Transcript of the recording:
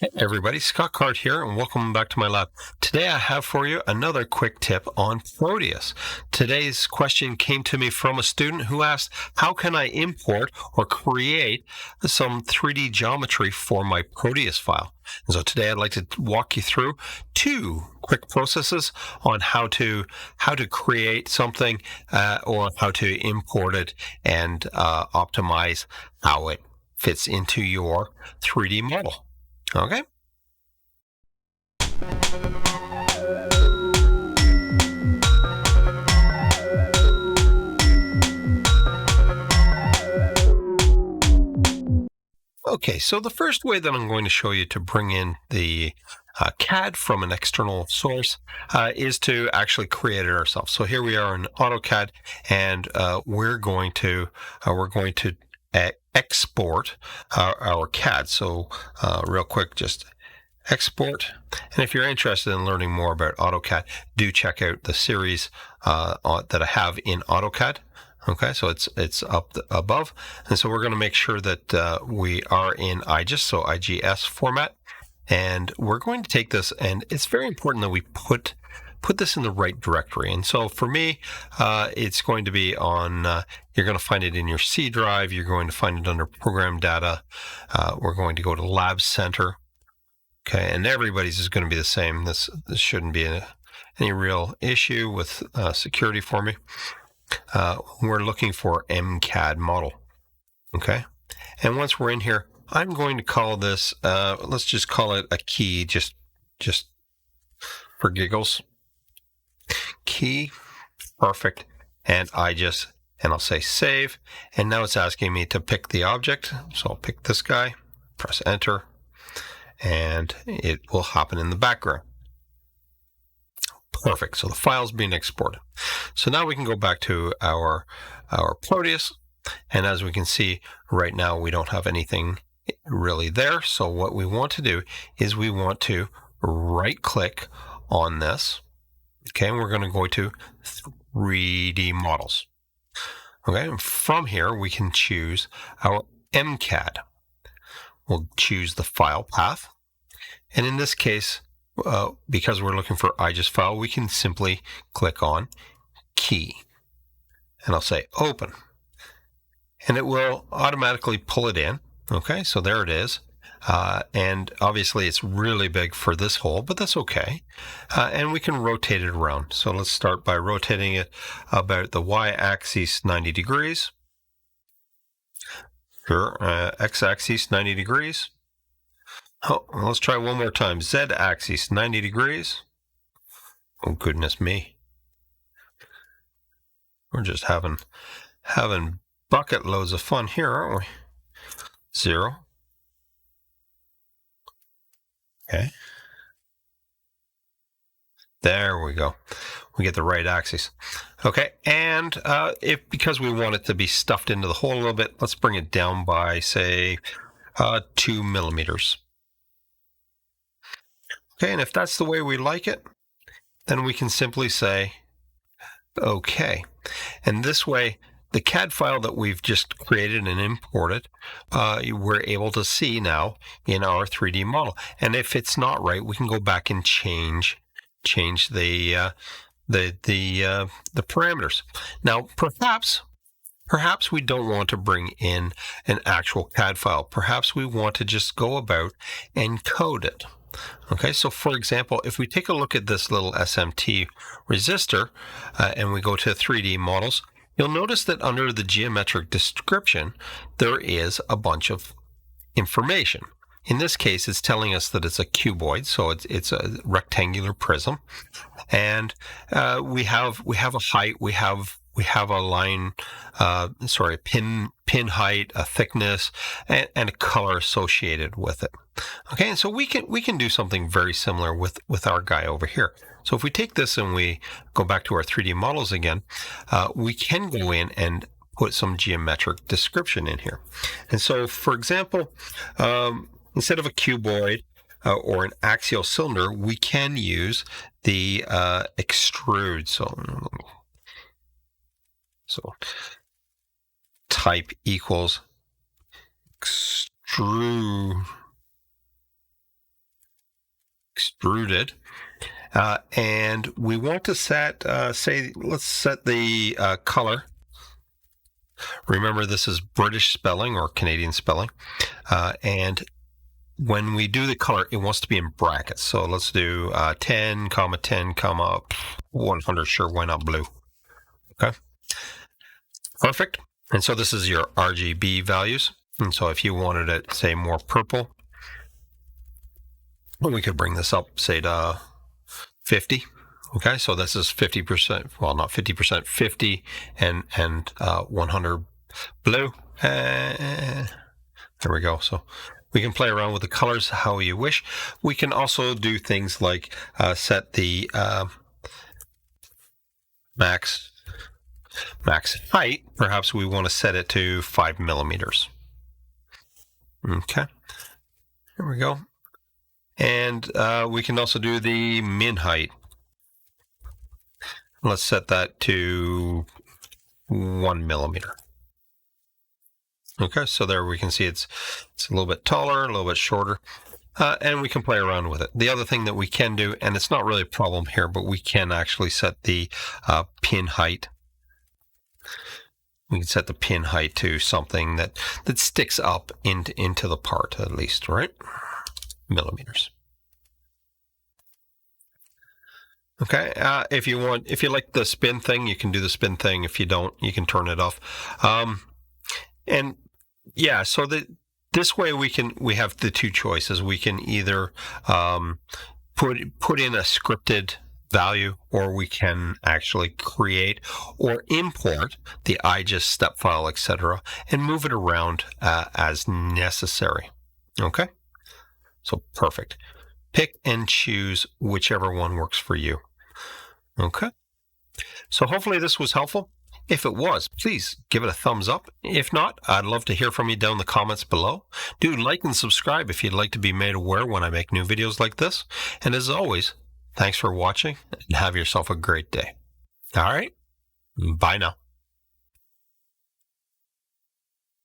Hey everybody, Scott Card here, and welcome back to my lab. Today I have for you another quick tip on Proteus. Today's question came to me from a student who asked, how can I import or create some 3D geometry for my Proteus file? And so today I'd like to walk you through two quick processes on how to create something or how to import it and optimize how it fits into your 3D model. Okay. Okay, so the first way that I'm going to show you to bring in the CAD from an external source is to actually create it ourselves. So here we are in AutoCAD, and we're going to export our CAD. So real quick, just export. And if you're interested in learning more about AutoCAD, do check out the series that I have in AutoCAD. Okay, so it's up above. And so we're going to make sure that we are in IGES, so IGS format. And we're going to take this, and it's very important that we put this in the right directory. And so for me, it's going to be on, you're going to find it in your C drive. You're going to find it under program data. We're going to go to Lab Center. Okay, and everybody's is going to be the same. This shouldn't be any real issue with security for me. We're looking for M-CAD model. Okay, and once we're in here, I'm going to call this, let's just call it a key, just for giggles. Key, perfect, and I'll say save, and now it's asking me to pick the object, so I'll pick this guy, press enter, and it will happen in the background. Perfect. So the file's being exported. So now we can go back to our Proteus, and as we can see right now, we don't have anything really there. So what we want to do is we want to right-click on this. Okay, and we're going to go to 3D models. Okay, and from here we can choose our M-CAD. We'll choose the file path, and in this case, because we're looking for IGES file, we can simply click on key, and I'll say open, and it will automatically pull it in. Okay, so there it is, and obviously it's really big for this hole, but that's okay, and we can rotate it around. So let's start by rotating it about the y-axis 90 degrees. Sure, x-axis 90 degrees. Oh, let's try one more time. Z-axis 90 degrees. Oh, goodness me. We're just having bucket loads of fun here, aren't we? 0. Okay. There we go. We get the right axis. Okay, and because we want it to be stuffed into the hole a little bit, let's bring it down by, say, 2 millimeters. Okay, and if that's the way we like it, then we can simply say, okay. And this way, the CAD file that we've just created and imported, we're able to see now in our 3D model. And if it's not right, we can go back and change the parameters. Now, perhaps we don't want to bring in an actual CAD file. Perhaps we want to just go about and code it. Okay, so for example, if we take a look at this little SMT resistor and we go to 3D models, you'll notice that under the geometric description, there is a bunch of information. In this case, it's telling us that it's a cuboid, so it's a rectangular prism, and we have a height, we have a line, pin height, a thickness, and a color associated with it. Okay, and so we can do something very similar with our guy over here. So if we take this and we go back to our 3D models again, we can go in and put some geometric description in here. And so, for example, instead of a cuboid or an axial cylinder, we can use the extrude. So type equals extrude. extruded. And we want to set, let's set the color. Remember, this is British spelling or Canadian spelling. And when we do the color, it wants to be in brackets. So let's do 10, 10, 100. Sure, why not blue? Okay. Perfect. And so this is your RGB values. And so if you wanted it, say, more purple, we could bring this up, say, to 50. Okay, so this is 50%, well, not 50%, 50 and 100 blue. There we go. So we can play around with the colors how you wish. We can also do things like set the max height. Perhaps we want to set it to 5 millimeters. Okay, here we go. And we can also do the min height. Let's set that to 1 millimeter. Okay, so there we can see it's a little bit taller, a little bit shorter, and we can play around with it. The other thing that we can do, and it's not really a problem here, but we can actually set the pin height. We can set the pin height to something that sticks up into the part, at least, right? Millimeters. Okay, if you like the spin thing, you can do the spin thing. If you don't, you can turn it off. And yeah, so this way we have the two choices. We can either put in a scripted value, or we can actually create or import the IGES step file, etc., and move it around as necessary. Okay, so perfect. Pick and choose whichever one works for you. Okay, so hopefully this was helpful. If it was, please give it a thumbs up. If not, I'd love to hear from you down in the comments below. Do like and subscribe if you'd like to be made aware when I make new videos like this. And as always, thanks for watching and have yourself a great day. All right, bye now.